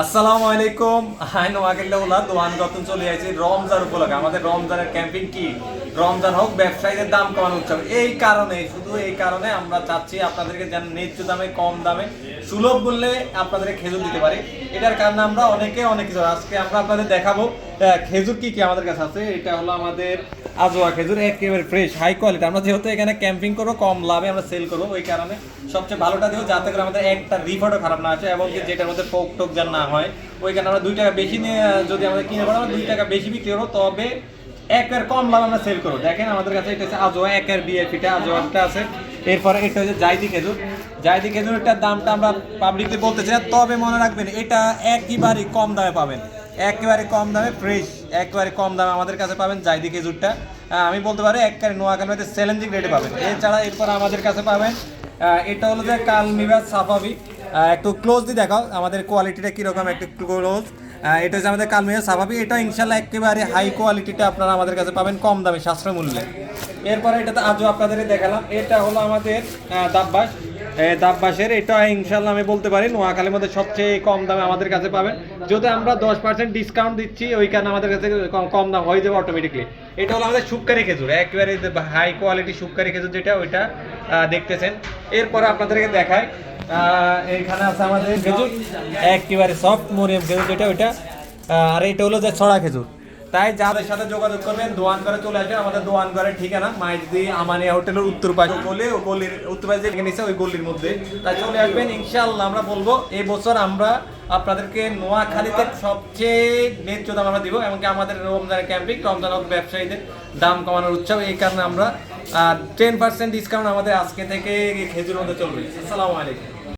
আসসালামু আলাইকুম। হাই নোয়াখালীলা দোয়ান নতুন চলে আসছে রমজান উপলক্ষে। আমাদের রমজানের ক্যাম্পিং কি রমজান হোক ব্যবসায়ীদের দাম কমানো উৎসব। এই কারণে শুধু এই কারণে আমরা চাচ্ছি আপনাদেরকে যেন ন্যায্য দামে কম দামে সুলভ মূল্যে আপনাদেরকে খেজুর দিতে পারি। এটার কারণে আমরা অনেক কিছু আজকে আমরা আপনাদের দেখাবো খেজুর কি কি আমাদের কাছে আছে। এটা হলো আমাদের আজোয়া খেজুর, একেবারে ফ্রেশ হাই কোয়ালিটি। আমরা যেহেতু এখানে ক্যাম্পিং করবো, কম লাভে আমরা সেল করবো, ওই কারণে সবচেয়ে ভালোটা দেবো যাতে করে আমাদের একটা রিফান্ডও খারাপ না আসে এবং যেটার মধ্যে পোক টোক যেন না হয়। ওইখানে আমরা 2 টাকা বেশি নিয়ে যদি আমরা কিনে পারবো, 2 টাকা বেশি বিক্রি করবো, তবে একের কম লাভ আমরা সেল করবো। দেখেন আমাদের কাছে এটা হচ্ছে আজোয়া একের বিএফিটা আজোয়াটা আছে। এরপরে এটা হচ্ছে জাইদি খেজুর। জাইদি খেজুরটার দামটা আমরা পাবলিকলি বলতেছি না, তবে মনে রাখবেন এটা একেবারেই কম দামে পাবেন, একেবারে কম দামে ফ্রেশ, একেবারে কম দামে আমাদের কাছে পাবেন জাইদি খেজুরটা। আমি বলতে পারি একেবারে নোয়াখালীতে চ্যালেঞ্জিং রেটে পাবেন। এছাড়া এরপর আমাদের কাছে পাবেন এটা হলো যে কালমিরাজ সাফাবি। একটু ক্লোজলি দেখাও আমাদের কোয়ালিটিটা কীরকম, একটু ক্লোজ। এটা হচ্ছে আমাদের কালমিরাজ সাফাবি। এটা ইনশাল্লাহ একেবারে হাই কোয়ালিটিটা আপনারা আমাদের কাছে পাবেন কম দামে, সাশ্রয় মূল্যে। এরপরে এটা তো আজও আপনাদের দেখালাম, এটা হলো আমাদের দাব্বাস। দাব্বাসের এটা ইনশাল্লাহ আমি বলতে পারি নোয়াখালীর মধ্যে সবচেয়ে কম দামে আমাদের কাছে পাবেন। যদি আমরা 10% ডিসকাউন্ট দিচ্ছি, ওই কারণে আমাদের কাছে কম দাম হয়ে যাবে অটোমেটিকলি। এটা হলো আমাদের শুক্কারি খেজুর, একেবারে হাই কোয়ালিটি শুক্কারি খেজুর যেটা, ওইটা দেখতেছেন। এরপরে আপনাদেরকে দেখায় এইখানে আছে আমাদের খেজুর, একেবারে সফট মরিয়াম খেজুর যেটা, ওইটা। আর এটা হলো যে ছড়া খেজুর। তাই যাদের সাথে যোগাযোগ করবেন দোয়ানগড়ে চলে আসবেন। আমাদের দোয়ানগড়ের ঠিকানা মাইজদি আমানিয়া হোটেলের উত্তর পাশে, বলে ও গলির উত্তর পাশে যেখানে নিচ্ছে ওই গলির মধ্যে। তাই চলে আসবেন ইনশাআল্লাহ। আমরা বলবো এই বছর আমরা আপনাদেরকে নোয়াখালীতে সবচেয়ে ন্যায্য দাম আমরা দিব, এমনকি আমাদের রমজানের ক্যাম্পিং রমজান ব্যবসায়ীদের দাম কমানোর উৎসব। এই কারণে আমরা 10% ডিসকাউন্ট আমাদের আজকে থেকে খেজুর মধ্যে চলবে। আসসালামু আলাইকুম।